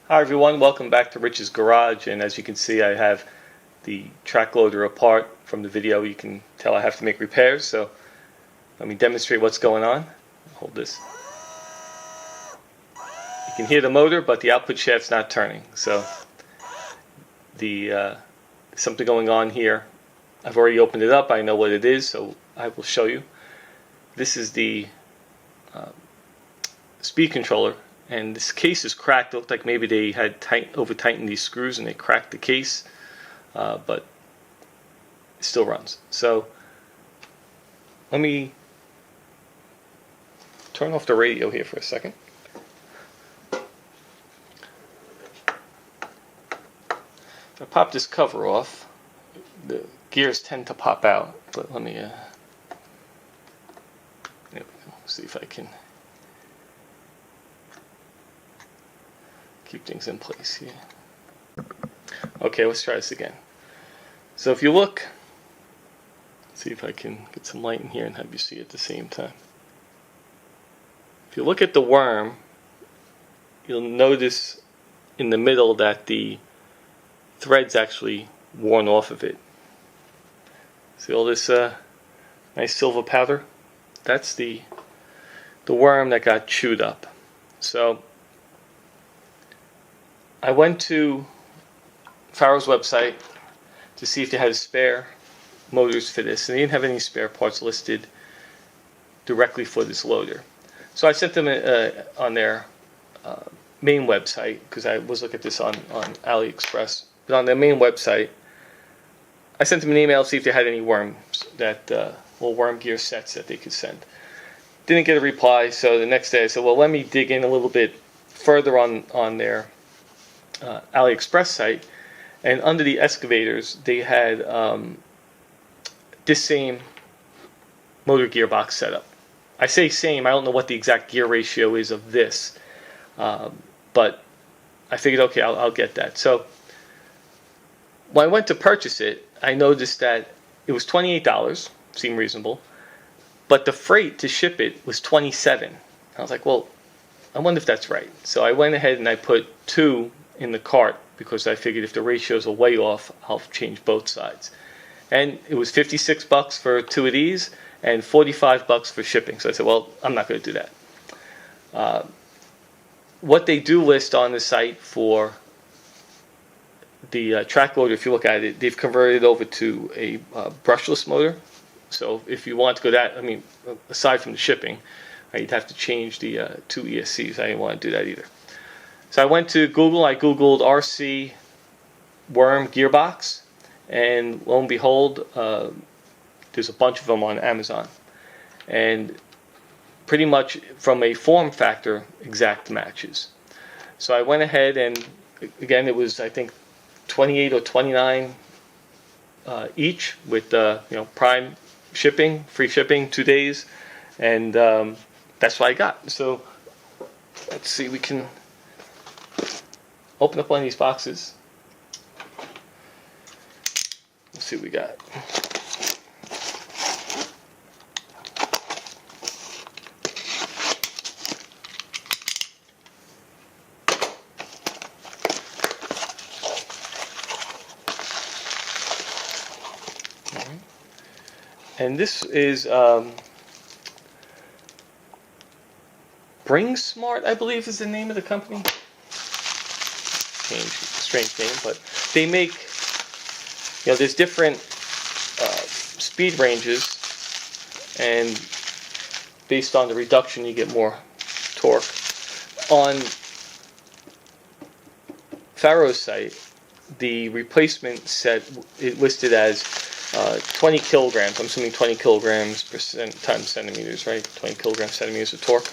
Hi everyone, welcome back to Rich's Garage, and as you can see I have the track loader apart from the video. You can tell I have to make repairs, so let me demonstrate what's going on. Hold this. You can hear the motor, but the output shaft's not turning, so there's something going on here. I've already opened it up, I know what it is, so I will show you. This is the speed controller, and this case is cracked. It looked like maybe they had over-tightened these screws and they cracked the case, but it still runs. So let me turn off the radio here for a second. If I pop this cover off, the gears tend to pop out, but let me there we go. See if I can keep things in place here. Okay, let's try this again. So if you look, see if I can get some light in here and have you see it at the same time. If you look at the worm, you'll notice in the middle that the thread's actually worn off of it. See all this nice silver powder? That's the worm that got chewed up. So I went to Farrow's website to see if they had spare motors for this, and they didn't have any spare parts listed directly for this loader. So I sent them on their main website, because I was looking at this on AliExpress, but on their main website I sent them an email to see if they had any worms, that little worm gear sets that they could send. Didn't get a reply, so the next day I said, well, let me dig in a little bit further on their AliExpress site, and under the excavators they had this same motor gearbox setup. I say same, I don't know what the exact gear ratio is of this, but I figured, okay, I'll get that. So when I went to purchase it, I noticed that it was $28, seemed reasonable, but the freight to ship it was $27. I was like, well, I wonder if that's right. So I went ahead and I put 2 in the cart, because I figured if the ratios are way off, I'll change both sides. And it was $56 for 2 of these and $45 for shipping. So I said, well, I'm not going to do that. What they do list on the site for the track loader, if you look at it, they've converted it over to a brushless motor. So if you want to go that, I mean, aside from the shipping, you'd have to change the 2 ESCs. I didn't want to do that either. So I went to Google, I Googled RC worm gearbox, and lo and behold, there's a bunch of them on Amazon. And pretty much from a form factor, exact matches. So I went ahead and, again, it was, I think, 28 or 29 each, with prime shipping, free shipping, 2 days, and that's what I got. So let's see, we can open up one of these boxes. Let's see what we got. And this is Bring Smart, I believe is the name of the company. Strange name, but they make, there's different speed ranges, and based on the reduction you get more torque. On Farrow's site, the replacement set, it listed as 20 kilograms, I'm assuming 20 kilograms times centimeters, right? 20 kilograms centimeters of torque.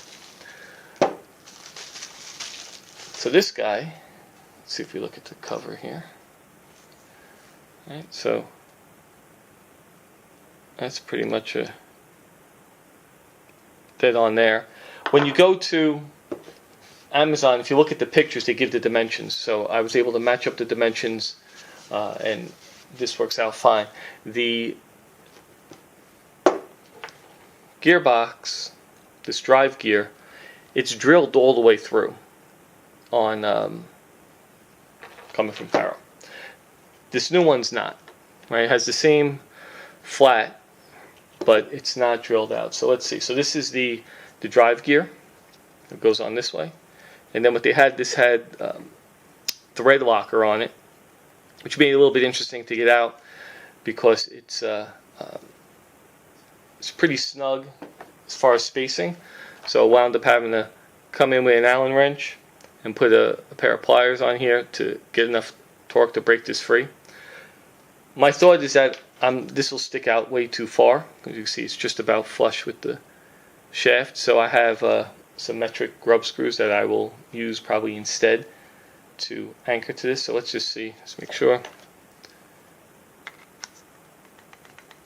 So this guy, let's see if we look at the cover here. Right, so that's pretty much a dead on there. When you go to Amazon, if you look at the pictures, they give the dimensions. So I was able to match up the dimensions, and this works out fine. The gearbox, this drive gear, it's drilled all the way through on coming from Faro. This new one's not. Right? It has the same flat, but it's not drilled out. So let's see. So this is the drive gear. It goes on this way. And then what they had, this had thread locker on it, which made it a little bit interesting to get out because it's pretty snug as far as spacing. So I wound up having to come in with an Allen wrench and put a pair of pliers on here to get enough torque to break this free. My thought is that this will stick out way too far. As you can see, it's just about flush with the shaft. So I have some metric grub screws that I will use probably instead to anchor to this. So let's just see. Let's make sure.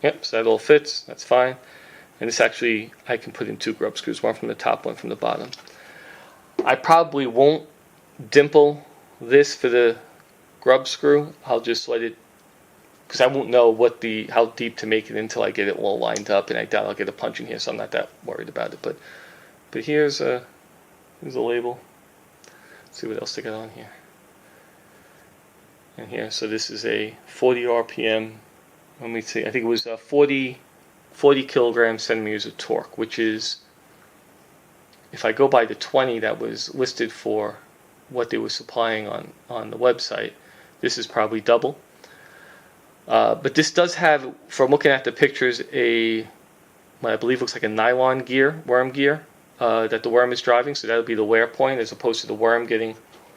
Yep, so that all fits. That's fine. And this actually, I can put in 2 grub screws, one from the top, one from the bottom. I probably won't dimple this for the grub screw. I'll just let it, because I won't know how deep to make it until I get it all lined up, and I doubt I'll get a punch in here, so I'm not that worried about it. But here's a label. Let's see what else they got on here. And here, so this is a 40 RPM. Let me see. I think it was 40 kilogram centimeters of torque, which is, if I go by the 20 that was listed for what they were supplying on the website, this is probably double. But this does have, from looking at the pictures, what I believe looks like a nylon gear, worm gear, that the worm is driving. So that'll be the wear point as opposed to the worm getting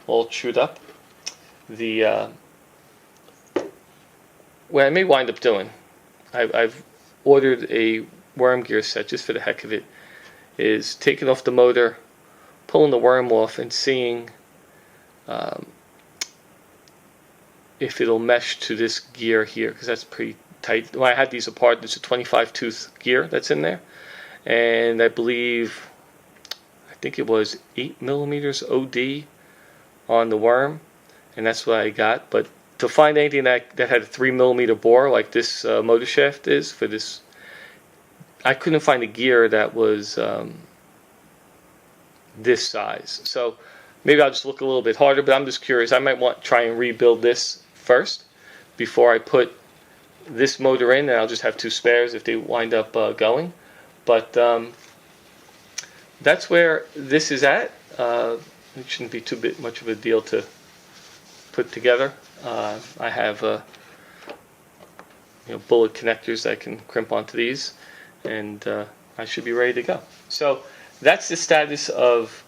all chewed up. What I may wind up doing, I've ordered a worm gear set just for the heck of it, is taking off the motor, pulling the worm off, and seeing if it'll mesh to this gear here, because that's pretty tight. When I had these apart, there's a 25 tooth gear that's in there, and I think it was 8 millimeters OD on the worm, and that's what I got. But to find anything that had a 3 millimeter bore like this motor shaft is for this, I couldn't find a gear that was this size. So maybe I'll just look a little bit harder, but I'm just curious. I might try and rebuild this first before I put this motor in, and I'll just have 2 spares if they wind up going. But that's where this is at. It shouldn't be too much of a deal to put together. I have bullet connectors that I can crimp onto these, and I should be ready to go. So that's the status of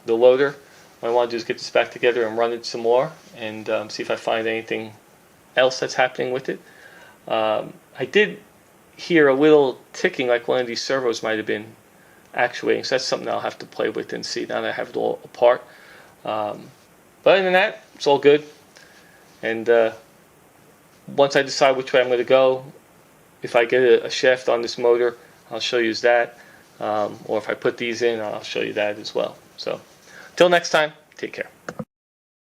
the loader. What I want to do is get this back together and run it some more and see if I find anything else that's happening with it. I did hear a little ticking, like one of these servos might have been actuating, so that's something I'll have to play with and see now that I have it all apart. But other than that, it's all good. And once I decide which way I'm going to go, if I get a shaft on this motor, I'll show you that. Or if I put these in, I'll show you that as well. So, until next time, take care.